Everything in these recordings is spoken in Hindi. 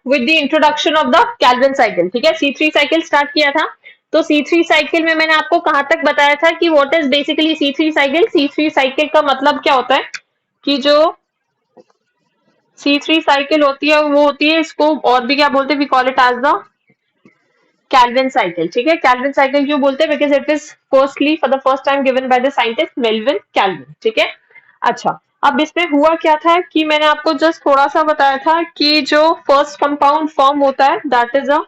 With the introduction of the Calvin cycle, ठीक है, C3 साइकिल स्टार्ट किया था। तो C3 साइकिल में मैंने आपको कहां तक बताया था कि what is basically C3 cycle. C3 cycle का मतलब क्या होता है कि जो C3 साइकिल होती है वो होती है, इसको और भी क्या बोलते हैं, we call it as the Calvin cycle, ठीक है। कैल्विन साइकिल क्यों बोलते हैं, because it is firstly for the first time given by the scientist Melvin Calvin, ठीक है। अच्छा, अब इसमें हुआ क्या था कि मैंने आपको जस्ट थोड़ा सा बताया था कि जो फर्स्ट कंपाउंड फॉर्म होता है that is a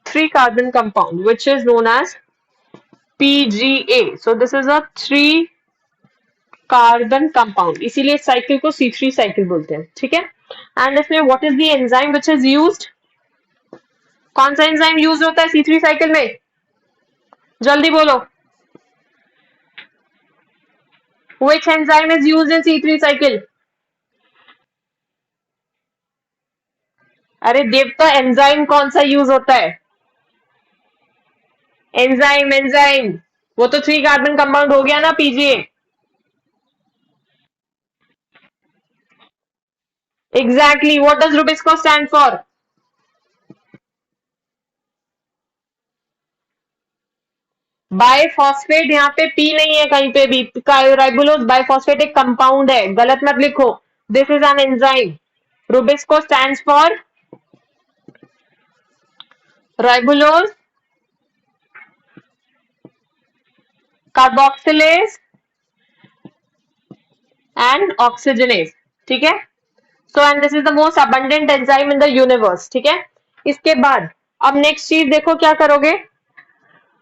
3 carbon compound which is known as PGA। So this is a 3 carbon compound, इसीलिए इस साइकिल को C3 साइकिल बोलते हैं, ठीक है। एंड इसमें what is the enzyme which is used, कौन सा एंजाइम यूज होता है C3 साइकिल में, जल्दी बोलो। Which enzyme is used in C3 cycle? अरे देवता, एंजाइम कौन सा यूज होता है, एंजाइम एंजाइम, वो तो 3 कार्बन कंपाउंड हो गया ना, PGA. Exactly, what does RuBisCO stand for, biphosphate. यहाँ पे पी नहीं है कहीं पे भी, राइबोलोज बायफॉस्फेट एक कंपाउंड है, गलत मत लिखो, this is an enzyme. Rubisco stands for राइबोलोज carboxylase and oxygenase, ठीक है। So and this is the most abundant enzyme in the universe, ठीक है। इसके बाद अब नेक्स्ट चीज देखो क्या करोगे।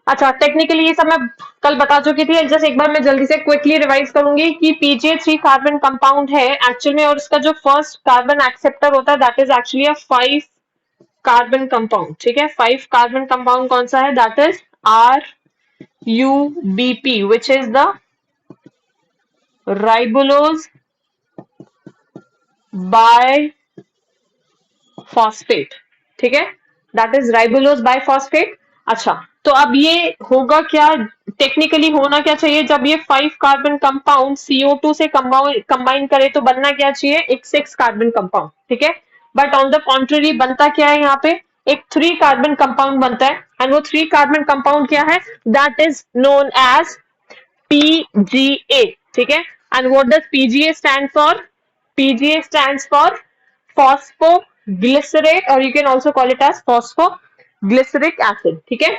अच्छा, टेक्निकली ये सब मैं कल बता चुकी थी, जस्ट एक बार मैं जल्दी से क्विकली रिवाइज करूंगी कि पीजे 3 कार्बन कंपाउंड है एक्चुअल में, और इसका जो फर्स्ट कार्बन एक्सेप्टर होता है that is actually a 5 carbon compound, ठीक है। 5 कार्बन कंपाउंड कौन सा है, that is RUBP which is the ribulose bisphosphate, ठीक है, that is ribulose bisphosphate. अच्छा, तो अब ये होगा क्या, टेक्निकली होना क्या चाहिए, जब ये 5 कार्बन कंपाउंड CO2 से कंबाइन करे तो बनना क्या चाहिए, एक 6 कार्बन कंपाउंड, ठीक है। बट ऑन द कॉन्ट्ररी बनता क्या है, यहाँ पे एक 3 कार्बन कंपाउंड बनता है, एंड वो 3 कार्बन कंपाउंड क्या है, that is known as PGA, ठीक है। And what does PGA stand for, PGA stands for phosphoglycerate or you can also call it as phosphoglyceric acid, ठीक है।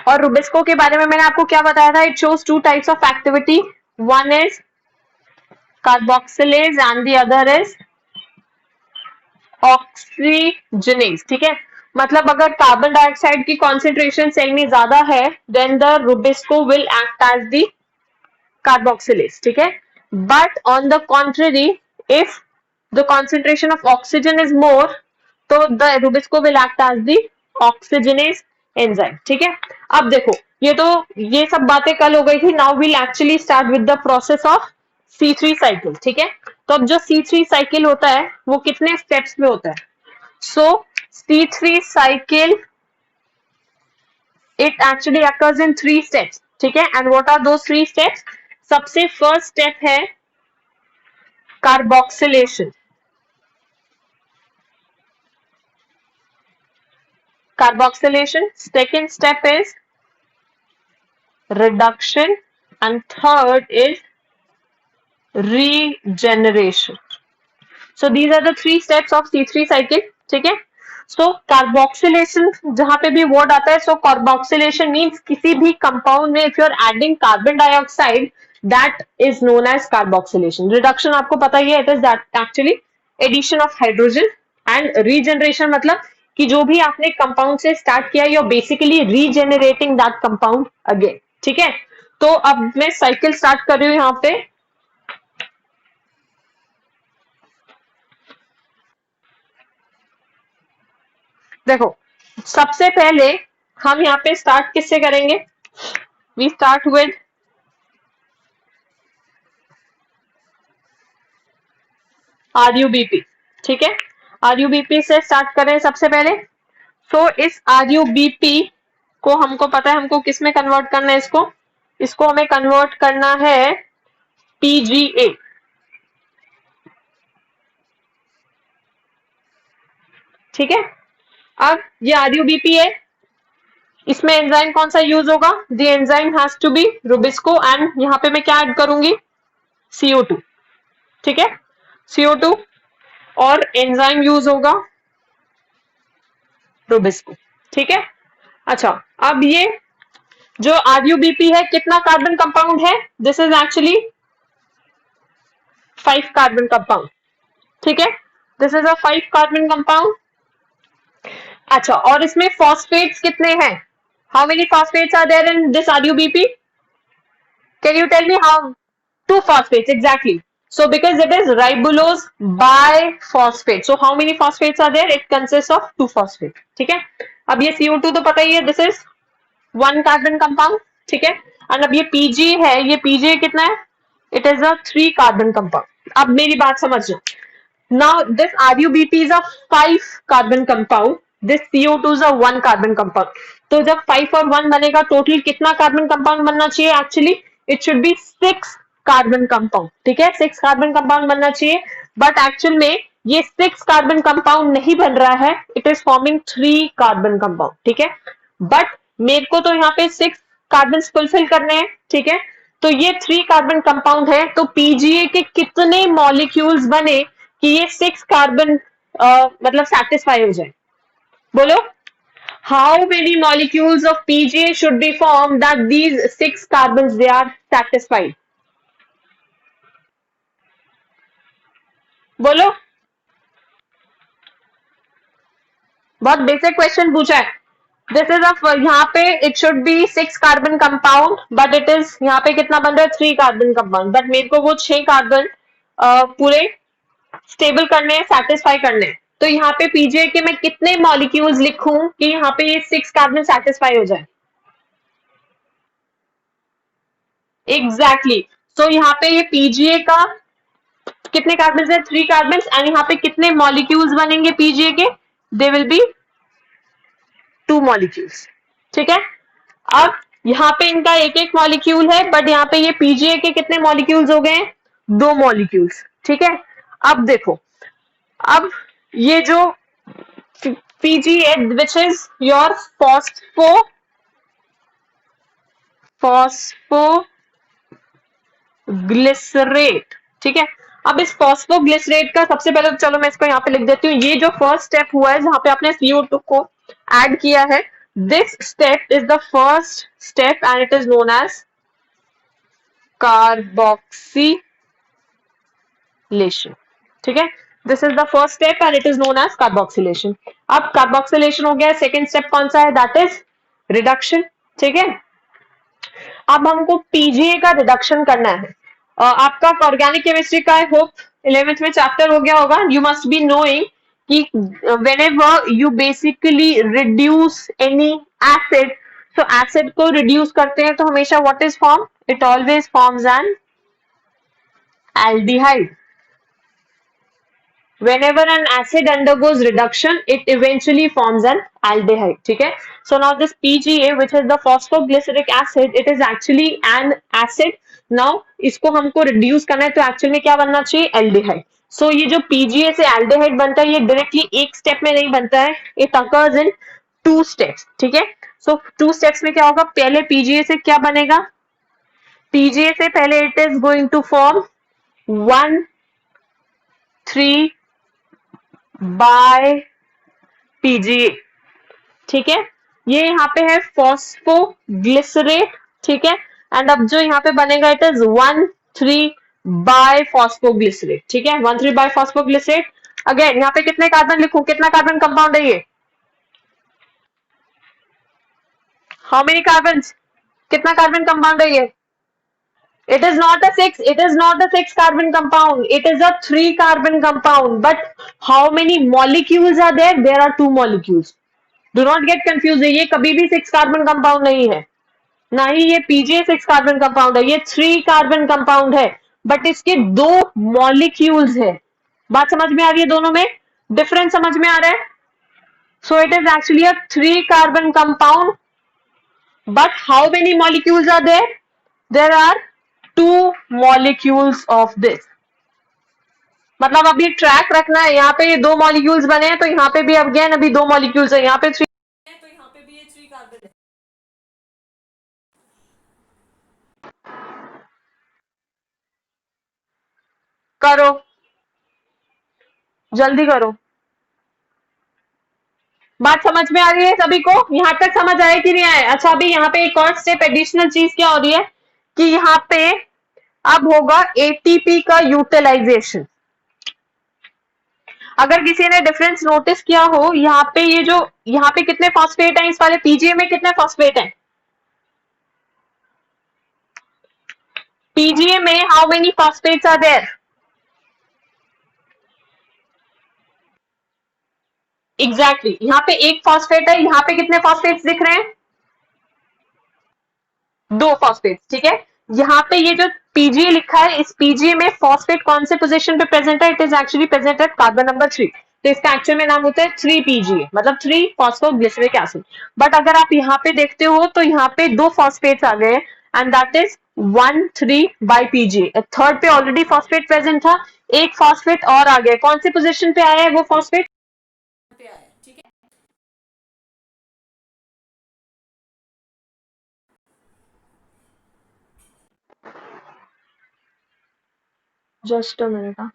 और रुबिस्को के बारे में मैंने आपको क्या बताया था, it shows 2 types of activity, one is carboxylase and the other is oxygenase, ठीक है। मतलब अगर कार्बन डाइऑक्साइड की कॉन्सेंट्रेशन सेल में ज्यादा है then the rubisco will act as the carboxylase, ठीक है। But on the contrary, if the concentration of oxygen is more, तो the rubisco will act as the oxygenase enzyme, ठीक है। अब देखो, ये सब बातें कल हो गई थी, now will actually start with the process of C3 cycle, ठीक है। तो अब जो C3 साइकिल होता है वो कितने स्टेप्स में होता है, so C3 cycle it actually occurs in 3 steps, ठीक है। And what are those 3 steps, सबसे फर्स्ट स्टेप है carboxylation, second step is reduction and third is regeneration. So these are the 3 steps of C3 cycle, ठीक है। सो कार्बोक्सिलेशन जहां पे भी वर्ड आता है, सो कार्बोक्सिलेशन मीन्स किसी भी कंपाउंड में if you are adding carbon dioxide that is known as carboxylation. Reduction आपको पता ही है, it is that actually addition of hydrogen, and regeneration मतलब कि जो भी आपने कंपाउंड से स्टार्ट किया, you are basically regenerating that compound again, ठीक है। तो अब मैं साइकिल स्टार्ट कर रही हूं यहाँ पे। देखो, सबसे पहले हम यहाँ पे स्टार्ट किससे करेंगे, वी स्टार्ट विद RUBP, ठीक है। RUBP से स्टार्ट करें सबसे पहले। तो इस RUBP को हमको पता है हमको किस में कन्वर्ट करना है, इसको हमें कन्वर्ट करना है PGA, ठीक है। अब ये RUBP है, इसमें एंजाइम कौन सा यूज होगा? The enzyme has to be rubisco and यहाँ पे मैं क्या ऐड करूंगी? CO2, ठीक है, CO2 और एंजाइम यूज होगा रुबिस्को, ठीक है। अच्छा, अब ये जो RUBP है कितना कार्बन कंपाउंड है? This is actually 5 carbon compound, ठीक है, this is a 5 carbon compound. अच्छा, और इसमें फॉस्फेट्स कितने हैं? How many phosphates are there in this RUBP? Can you tell me how? 2 phosphates, exactly. So because it is ribulose biphosphate, so how many phosphates are there? It consists of 2 phosphates, ठीक है। अब ये CO2 तो पता ही है, this is 1 carbon compound, ठीक है। और अब ये PG है, ये PG कितना है? It is a 3 carbon compound। अब मेरी बात समझो, now this RUBP is a 5 carbon compound, this CO2 is a 1 carbon compound। तो जब 5 और 1 बनेगा टोटल कितना कार्बन कंपाउंड बनना चाहिए? Actually it should be 6 carbon compound, ठीक है, 6 कार्बन कंपाउंड बनना चाहिए। बट एक्चुअल में ये 6 कार्बन कंपाउंड नहीं बन रहा है, it is forming 3 carbon compound, ठीक है। बट मेरे को तो यहाँ पे 6 कार्बन फुलफिल करने हैं, ठीक है। तो ये 3 कार्बन कंपाउंड है, तो PGA के कितने मॉलिक्यूल्स बने कि ये 6 कार्बन मतलब सेटिस्फाई हो जाए? बोलो, how many molecules of PGA should be formed that these 6 carbons they are satisfied? बोलो, बहुत बेसिक क्वेश्चन पूछा है। दिस इज यहाँ पे it should be 6 carbon compound, but it is यहाँ पे कितना बन रहा है? 3 कार्बन कंपाउंड, बट मेरे को वो 6 कार्बन पूरे स्टेबल करने हैं, सेटिस्फाई करने हैं। तो यहाँ पे PGA के मैं कितने मॉलिक्यूल्स लिखूं कि यहाँ पे ये 6 कार्बन सेटिस्फाई हो जाए? एग्जैक्टली। सो यहाँ पे ये PGA का कितने कार्बन है? 3 कार्बन। एंड यहाँ पे कितने मॉलिक्यूल्स बनेंगे PGA के? दे विल बी 2 मॉलिक्यूल्स, ठीक है। अब यहाँ पे इनका एक एक मॉलिक्यूल है, बट यहाँ पे ये PGA के कितने मॉलिक्यूल्स हो गए? 2 मॉलिक्यूल्स, ठीक है। अब देखो, अब ये जो PGA which is your phosphoglycerate, ठीक है। अब इस फॉस्फोग्लिसरेट का सबसे पहले तो चलो मैं इसको यहाँ पे लिख देती हूँ। ये जो फर्स्ट स्टेप हुआ है जहां पे आपने CO2 को ऐड किया है, this step is the first step and it is known as carboxylation, ठीक है। This is the first step and it is known as carboxylation. अब कार्बोक्सिलेशन हो गया, सेकेंड स्टेप कौन सा है? दैट इज रिडक्शन, ठीक है। अब हमको PGA का रिडक्शन करना है। आपका ऑर्गेनिक केमिस्ट्री का आई होप 11th में चैप्टर हो गया होगा। यू मस्ट बी नोइंग कि whenever you basically reduce any acid, so acid को reduce करते हैं तो हमेशा what is formed? It always forms an aldehyde. Whenever an acid undergoes reduction, it eventually forms an aldehyde, ठीक है। So now this PGA, which is the phosphoglyceric acid, it is actually an acid. Now इसको हमको reduce करना है तो actually में क्या बनना चाहिए? aldehyde. So ये जो PGA से aldehyde बनता है, ये directly एक step में नहीं बनता है, it occurs in 2 steps, ठीक है। So 2 steps में क्या होगा? पहले PGA से क्या बनेगा? PGA से पहले it is going to form 1,3 bis PGA, ठीक है। ये यहाँ पे है फॉस्फोग्लिसरेट, ठीक है। एंड अब जो यहाँ पे बनेगा इट इज 1,3 बाय फॉस्फोग्लिसरेट, ठीक है, 1,3 बाय फॉस्फोग्लिसरेट। अगेन यहाँ पे कितने कार्बन लिखूं? कितना कार्बन कंपाउंड है ये? How many carbon? कितना कार्बन कंपाउंड है ये? It is not a 6. It is not a 6 carbon compound. It is a 3 carbon compound. But how many molecules are there? There are 2 molecules. Do not get confused. ये कभी भी 6 carbon compound नहीं है, ना ही ये PGA 6 carbon compound है, ये 3 carbon compound है, but इसके 2 molecules है। बात समझ में आ रही है? दोनों में डिफरेंस समझ में आ रहा है? So it is actually a 3 carbon compound. But how many molecules are there? There are 2 molecules of this. मतलब अभी ट्रैक रखना है, यहाँ पे ये 2 मॉलिक्यूल्स बने हैं तो यहाँ पे भी अगेन अभी 2 मॉलिक्यूल्स है, यहाँ पे 3 है तो यहाँ पे भी ये 3 कार्बन है। करो, जल्दी करो। बात समझ में आ रही है सभी को? यहाँ तक समझ आया कि नहीं आया? अच्छा, अभी यहाँ पे एक और स्टेप एडिशनल चीज क्या हो रही है कि यहाँ पे अब होगा एटीपी का यूटिलाइजेशन। अगर किसी ने डिफरेंस नोटिस किया हो, यहाँ पे ये जो यहाँ पे कितने फॉस्फेट हैं, इस वाले पीजीए में कितने फॉस्फेट हैं? पीजीए में how many phosphates are there? Exactly, यहाँ पे एक फॉस्फेट है, यहाँ पे कितने फॉस्फेट्स दिख रहे हैं? 2 फॉस्फेट्स, ठीक है। यहाँ पे ये जो पीजीए लिखा है, इस पीजीए में फॉस्फेट कौन से पोजीशन पे प्रेजेंट है? It is actually present at carbon number 3। तो इसका एक्चुअल में नाम होता है 3 पीजीए, मतलब 3 फॉस्फोग्लिसरिक एसिड। बट अगर आप यहाँ पे देखते हो तो यहाँ पे 2 फॉस्फेट्स आ गए and that is 1,3 by PGA. Third पे ऑलरेडी फॉस्फेट प्रेजेंट था, एक फॉस्फेट और आ गया। कौन से पोजिशन पे आया है वो फॉस्फेट? पे आया है, ठीक है। Just a minute.